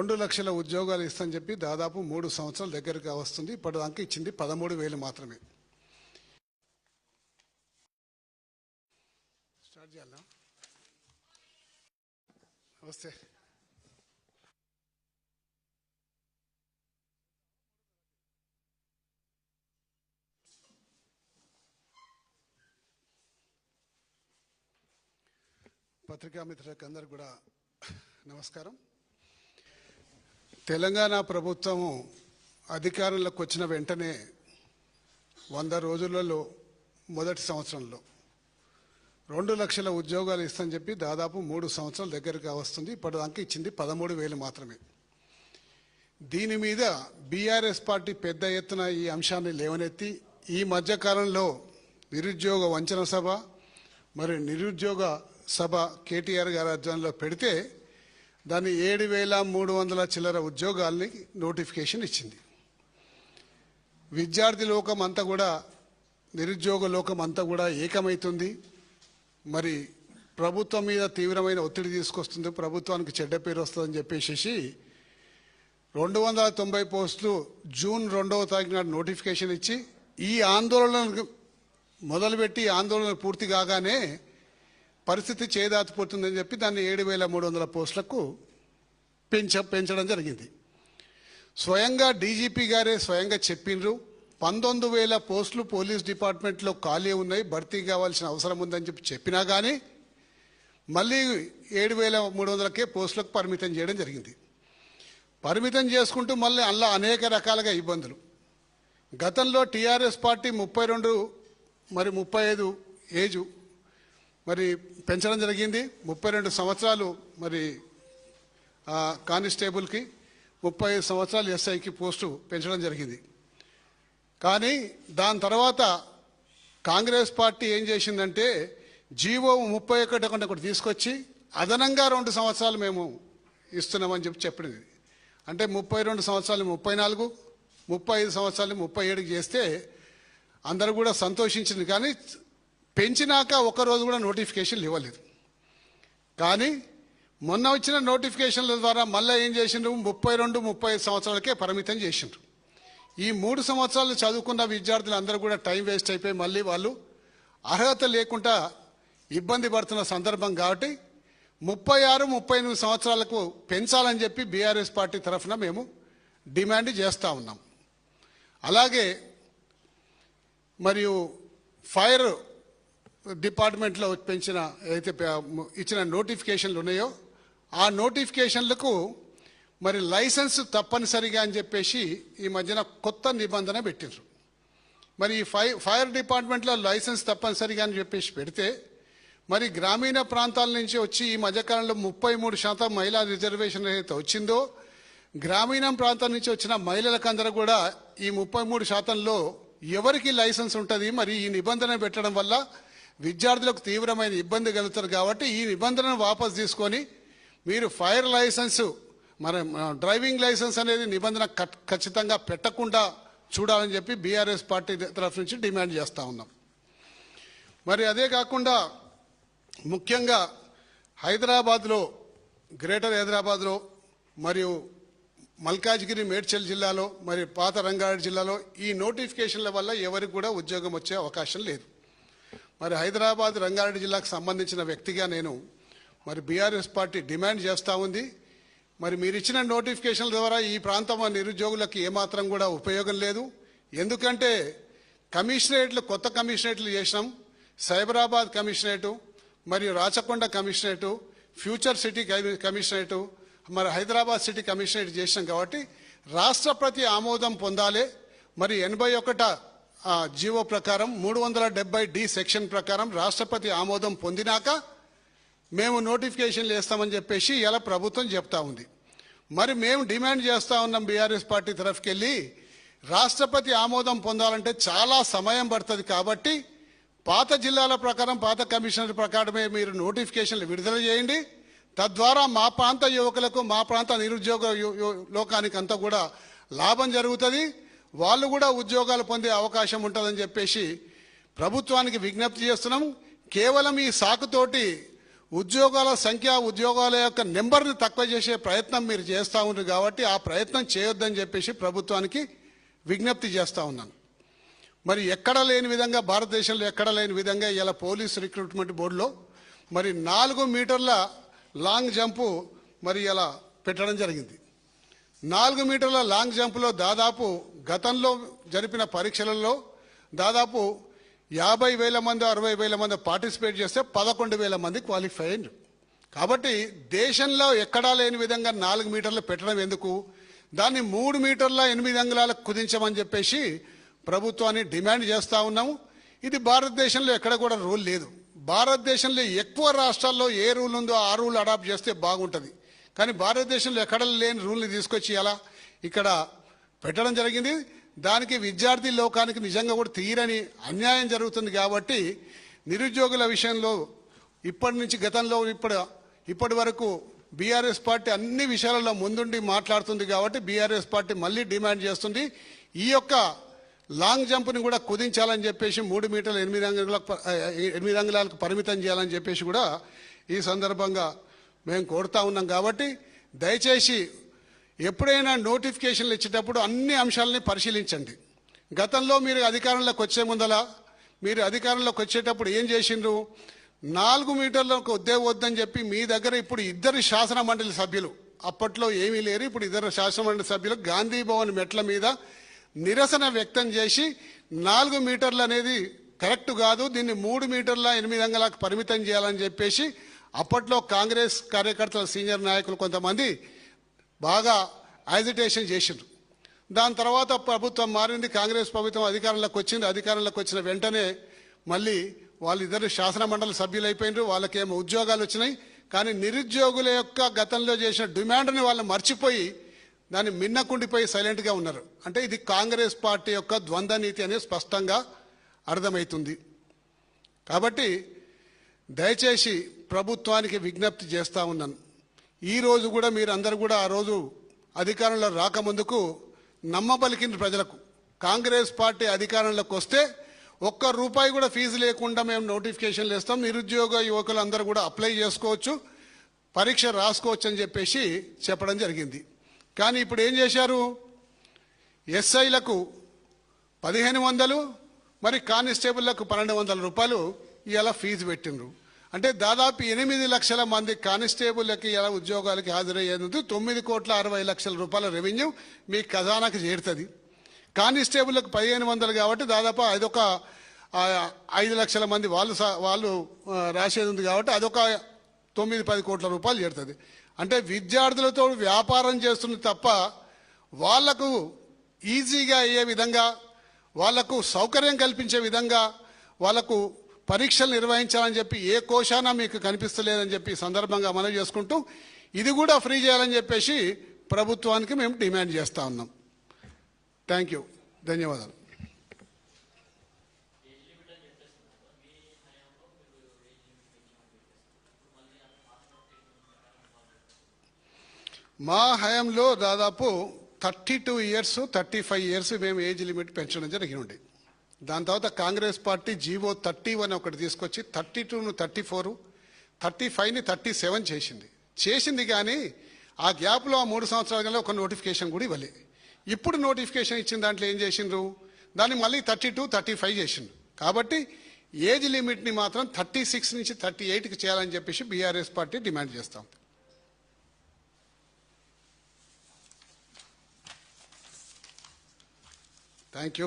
2 లక్షల ఉద్యోగాలు ఇస్తామని చెప్పి దాదాపు 3 సంవత్సరాల దగ్గరగా వస్తుంది. ఇప్పటిదాకా ఇచ్చింది 13,000 మాత్రమే. స్టార్ట్ చేయాలా? వస్తే పత్రికా మిత్రులకు అందరు కూడా నమస్కారం. తెలంగాణ ప్రభుత్వము అధికారంలోకి వచ్చిన వెంటనే 100 రోజులలో మొదటి సంవత్సరంలో 2 లక్షల ఉద్యోగాలు ఇస్తామని చెప్పి దాదాపు 3 సంవత్సరాల దగ్గరగా వస్తుంది. ఇప్పటిదాకా ఇచ్చింది 13,000 మాత్రమే. దీని మీద బీఆర్ఎస్ పార్టీ పెద్ద ఎత్తున ఈ అంశాన్ని లేవనెత్తి ఈ మధ్యకాలంలో నిరుద్యోగ వంచన సభ మరి నిరుద్యోగ సభ కేటీఆర్ గారి ఆధ్వర్యంలో పెడితే దాన్ని 7,300 చిల్లర ఉద్యోగాల్ని నోటిఫికేషన్ ఇచ్చింది. విద్యార్థి లోకం అంతా కూడా నిరుద్యోగ లోకం అంతా కూడా ఏకమవుతుంది. మరి ప్రభుత్వం మీద తీవ్రమైన ఒత్తిడి తీసుకొస్తుంది, ప్రభుత్వానికి చెడ్డ పేరు వస్తుందని చెప్పేసి 290 పోస్టులు జూన్ 2వ తారీఖు నాడు నోటిఫికేషన్ ఇచ్చి ఈ ఆందోళనకు మొదలుపెట్టి ఆందోళన పూర్తి కాగానే పరిస్థితి చేదాతిపోతుందని చెప్పి దాన్ని 7,300 పోస్టులకు పెంచడం జరిగింది. స్వయంగా డీజీపీ గారే స్వయంగా చెప్పిండ్రు 19,000 పోస్టులు పోలీస్ డిపార్ట్మెంట్లో ఖాళీ ఉన్నాయి, భర్తీ కావాల్సిన అవసరం ఉందని చెప్పినా కానీ మళ్ళీ 7,300కే పోస్టులకు పరిమితం చేయడం జరిగింది. పరిమితం చేసుకుంటూ మళ్ళీ అందులో అనేక రకాలుగా ఇబ్బందులు. గతంలో టీఆర్ఎస్ పార్టీ 32 మరి 35 ఏజు మరి పెంచడం జరిగింది. 32 సంవత్సరాలు మరి కానిస్టేబుల్కి, 35 సంవత్సరాలు ఎస్ఐకి పోస్టు పెంచడం జరిగింది. కానీ దాని తర్వాత కాంగ్రెస్ పార్టీ ఏం చేసిందంటే జీవో 31 ఒకటి తీసుకొచ్చి అదనంగా 2 సంవత్సరాలు మేము ఇస్తున్నామని చెప్పింది. అంటే 32 సంవత్సరాలు 34, 35 సంవత్సరాలు 37కి చేస్తే అందరూ కూడా సంతోషించింది. కానీ పెంచినాక ఒక్కరోజు కూడా నోటిఫికేషన్లు ఇవ్వలేదు. కానీ మొన్న వచ్చిన నోటిఫికేషన్ల ద్వారా మళ్ళీ ఏం చేసిండ్రు 32, 35 సంవత్సరాలకే పరిమితం చేసిండ్రు. ఈ 3 సంవత్సరాలు చదువుకున్న విద్యార్థులు అందరూ కూడా టైం వేస్ట్ అయిపోయి మళ్ళీ వాళ్ళు అర్హత లేకుండా ఇబ్బంది పడుతున్న సందర్భం కాబట్టి 36, 38 సంవత్సరాలకు పెంచాలని చెప్పి బీఆర్ఎస్ పార్టీ తరఫున మేము డిమాండ్ చేస్తూ ఉన్నాం. అలాగే మరియు ఫైర్ డిపార్ట్మెంట్లో పెంచిన ఏదైతే ఇచ్చిన నోటిఫికేషన్లు ఉన్నాయో ఆ నోటిఫికేషన్లకు మరి లైసెన్స్ తప్పనిసరిగా అని చెప్పేసి ఈ మధ్యన కొత్త నిబంధన పెట్టిండ్రు. మరి ఈ ఫైర్ డిపార్ట్మెంట్లో లైసెన్స్ తప్పనిసరిగా అని చెప్పేసి పెడితే మరి గ్రామీణ ప్రాంతాల నుంచి వచ్చి ఈ మధ్యకాలంలో 33% మహిళా రిజర్వేషన్ ఏదైతే వచ్చిందో గ్రామీణ ప్రాంతాల నుంచి వచ్చిన మహిళలకందరూ కూడా ఈ 33%లో ఎవరికి లైసెన్స్ ఉంటుంది? మరి ఈ నిబంధన పెట్టడం వల్ల విద్యార్థులకు తీవ్రమైన ఇబ్బంది కలుగుతారు. కాబట్టి ఈ నిబంధనను వాపసు తీసుకొని మీరు ఫైర్ లైసెన్స్ మరి డ్రైవింగ్ లైసెన్స్ అనేది నిబంధన ఖచ్చితంగా పెట్టకుండా చూడాలని చెప్పి బీఆర్ఎస్ పార్టీ తరఫు నుంచి డిమాండ్ చేస్తూ ఉన్నాం. మరి అదే కాకుండా ముఖ్యంగా హైదరాబాద్లో, గ్రేటర్ హైదరాబాద్లో మరియు మల్కాజ్గిరి, మేడ్చల్ జిల్లాలో మరి పాత రంగారెడ్డి జిల్లాలో ఈ నోటిఫికేషన్ల వల్ల ఎవరికి కూడా ఉద్యోగం వచ్చే అవకాశం లేదు. మరి హైదరాబాద్, రంగారెడ్డి జిల్లాకు సంబంధించిన వ్యక్తిగా నేను మరి బీఆర్ఎస్ పార్టీ డిమాండ్ చేస్తూ ఉంది. మరి మీరు ఇచ్చిన నోటిఫికేషన్ల ద్వారా ఈ ప్రాంతం నిరుద్యోగులకు ఏమాత్రం కూడా ఉపయోగం లేదు. ఎందుకంటే కమిషనరేట్లు, కొత్త కమిషనరేట్లు చేసినాం. సైబరాబాద్ కమిషనరేటు మరియు Rachakonda commissionerate, future city commissionerate, మరి హైదరాబాద్ సిటీ కమిషనరేట్ చేసినాం. కాబట్టి రాష్ట్రపతి ఆమోదం పొందాలి. మరి 81 జీవో ప్రకారం 370D సెక్షన్ ప్రకారం రాష్ట్రపతి ఆమోదం పొందినాక మేము నోటిఫికేషన్లు వేస్తామని చెప్పేసి ఇలా ప్రభుత్వం చెప్తా ఉంది. మరి మేము డిమాండ్ చేస్తూ ఉన్నాం బీఆర్ఎస్ పార్టీ తరఫుకెళ్ళి రాష్ట్రపతి ఆమోదం పొందాలంటే చాలా సమయం పడుతుంది. కాబట్టి పాత జిల్లాల ప్రకారం, పాత కమిషనర్ ప్రకారమే మీరు నోటిఫికేషన్లు విడుదల చేయండి. తద్వారా మా ప్రాంత యువకులకు, మా ప్రాంత నిరుద్యోగ లోకానికి అంతా కూడా లాభం జరుగుతుంది. వాళ్ళు కూడా ఉద్యోగాలు పొందే అవకాశం ఉంటుందని చెప్పేసి ప్రభుత్వానికి విజ్ఞప్తి చేస్తున్నాం. కేవలం ఈ సాకుతోటి ఉద్యోగాల సంఖ్య ఉద్యోగాల యొక్క నెంబర్ని తక్కువ చేసే ప్రయత్నం మీరు చేస్తూ ఉన్నారు కాబట్టి ఆ ప్రయత్నం చేయొద్దని చెప్పేసి ప్రభుత్వానికి విజ్ఞప్తి చేస్తూ ఉన్నాను. మరి ఎక్కడ లేని విధంగా భారతదేశంలో ఎక్కడ లేని విధంగా ఇలా పోలీస్ రిక్రూట్మెంట్ బోర్డులో మరి 4 మీటర్ల లాంగ్ జంపు మరి ఇలా పెట్టడం జరిగింది. 4 మీటర్ల లాంగ్ జంపులో దాదాపు గతంలో జరిపిన పరీక్షలలో దాదాపు 50,000 మంది 60,000 మంది పార్టిసిపేట్ చేస్తే 11,000 మంది క్వాలిఫై అయ్యారు. కాబట్టి దేశంలో ఎక్కడా లేని విధంగా 4 మీటర్లు పెట్టడం ఎందుకు, దాన్ని 3 మీటర్ల 8 అంగుళాలకు కుదించమని చెప్పేసి ప్రభుత్వాన్ని డిమాండ్ చేస్తూ ఉన్నాము. ఇది భారతదేశంలో ఎక్కడ కూడా రూల్ లేదు. భారతదేశంలో ఎక్కువ రాష్ట్రాల్లో ఏ రూల్ ఉందో ఆ రూల్ అడాప్ట్ చేస్తే బాగుంటుంది. కానీ భారతదేశంలో ఎక్కడ లేని రూల్ని తీసుకొచ్చి అలా ఇక్కడ పెట్టడం జరిగింది. దానికి విద్యార్థి లోకానికి నిజంగా కూడా తీరని అన్యాయం జరుగుతుంది. కాబట్టి నిరుద్యోగుల విషయంలో ఇప్పటి నుంచి గతంలో ఇప్పటి వరకు బీఆర్ఎస్ పార్టీ అన్ని విషయాలలో ముందుండి మాట్లాడుతుంది. కాబట్టి బీఆర్ఎస్ పార్టీ మళ్ళీ డిమాండ్ చేస్తుంది ఈ యొక్క లాంగ్ జంప్ని కూడా కుదించాలని చెప్పేసి 3 మీటర్ల 8 అంగుళాలకు పరిమితం చేయాలని చెప్పేసి కూడా ఈ సందర్భంగా మేము కోరుతా ఉన్నాం. కాబట్టి దయచేసి ఎప్పుడైనా నోటిఫికేషన్లు ఇచ్చేటప్పుడు అన్ని అంశాలని పరిశీలించండి. గతంలో మీరు అధికారంలోకి వచ్చే ముందల మీరు అధికారంలోకి వచ్చేటప్పుడు ఏం చేసిండ్రు, 4 మీటర్లకు వద్దని చెప్పి మీ దగ్గర ఇప్పుడు 2 శాసన మండలి సభ్యులు, అప్పట్లో ఏమీ లేరు, ఇప్పుడు 2 శాసన మండలి సభ్యులు గాంధీ భవన్ మెట్ల మీద నిరసన వ్యక్తం చేసి 4 మీటర్లు అనేది కరెక్ట్ కాదు, దీన్ని 3 మీటర్ల 8 అంగుళాలకు పరిమితం చేయాలని చెప్పేసి అప్పట్లో కాంగ్రెస్ కార్యకర్తల సీనియర్ నాయకులు కొంతమంది బాగా యాజిటేషన్ చేసిండ్రు. దాని తర్వాత ప్రభుత్వం మారింది, కాంగ్రెస్ ప్రభుత్వం అధికారంలోకి వచ్చింది. అధికారంలోకి వచ్చిన వెంటనే మళ్ళీ వాళ్ళిద్దరు శాసన మండలి సభ్యులు అయిపోయినారు, వాళ్ళకేమో ఉద్యోగాలు వచ్చినాయి. కానీ నిరుద్యోగుల యొక్క గతంలో చేసిన డిమాండ్ని వాళ్ళు మర్చిపోయి దాన్ని మిన్నకుండిపోయి సైలెంట్గా ఉన్నారు. అంటే ఇది కాంగ్రెస్ పార్టీ యొక్క ద్వంద్వ నీతి అనేది స్పష్టంగా అర్థమవుతుంది. కాబట్టి దయచేసి ప్రభుత్వానికి విజ్ఞప్తి చేస్తూ ఉన్నాను, ఈరోజు కూడా మీరు అందరూ కూడా ఆ రోజు అధికారంలో రాకముందుకు నమ్మబలికిన ప్రజలకు కాంగ్రెస్ పార్టీ అధికారంలోకి వస్తే ₹1 కూడా ఫీజు లేకుండా మేము నోటిఫికేషన్లు ఇస్తాం, నిరుద్యోగ యువకులు అందరూ కూడా అప్లై చేసుకోవచ్చు, పరీక్ష రాసుకోవచ్చు అని చెప్పేసి చెప్పడం జరిగింది. కానీ ఇప్పుడు ఏం చేశారు, ఎస్ఐలకు 1,500 మరి కానిస్టేబుళ్లకు ₹1,200 ఇలా ఫీజు పెట్టిండ్రు. అంటే దాదాపు 8 లక్షల మంది కానిస్టేబుల్కి ఇలా ఉద్యోగాలకి హాజరయ్యేందుకు ₹9,60,00,000 రెవెన్యూ మీ ఖజానాకు చేరుతుంది. కానిస్టేబుల్లకు 1,500 కాబట్టి దాదాపు అదొక 5 లక్షల మంది వాళ్ళు రాసేది ఉంది కాబట్టి అదొక 9-10 కోట్ల రూపాయలు చేరుతుంది. అంటే విద్యార్థులతో వ్యాపారం చేస్తుంది తప్ప వాళ్లకు ఈజీగా అయ్యే విధంగా, వాళ్లకు సౌకర్యం కల్పించే విధంగా వాళ్లకు పరీక్షలు నిర్వహించాలని చెప్పి ఏ కోశాన మీకు కనిపిస్తలేదని చెప్పి సందర్భంగా మనం చేసుకుంటూ ఇది కూడా ఫ్రీ చేయాలని చెప్పేసి ప్రభుత్వానికి మేము డిమాండ్ చేస్తూ ఉన్నాం. థ్యాంక్ యూ, ధన్యవాదాలు. మా హయాంలో దాదాపు 32 years 35 years మేము ఏజ్ లిమిట్ పెంచడం జరిగింది. దాని తర్వాత కాంగ్రెస్ పార్టీ జీవో 31 ఒకటి తీసుకొచ్చి 32ను 34, 35ని 37 చేసింది. కానీ ఆ గ్యాప్లో ఆ 3 సంవత్సరాల ఒక నోటిఫికేషన్ కూడా ఇవ్వలే. ఇప్పుడు నోటిఫికేషన్ ఇచ్చిన దాంట్లో ఏం చేసిండ్రు, దాన్ని మళ్ళీ 32, 35 చేసిండ్రు. కాబట్టి ఏజ్ లిమిట్ని మాత్రం 36 నుంచి 38కి చేయాలని చెప్పేసి బీఆర్ఎస్ పార్టీ డిమాండ్ చేస్తాం. Thank you.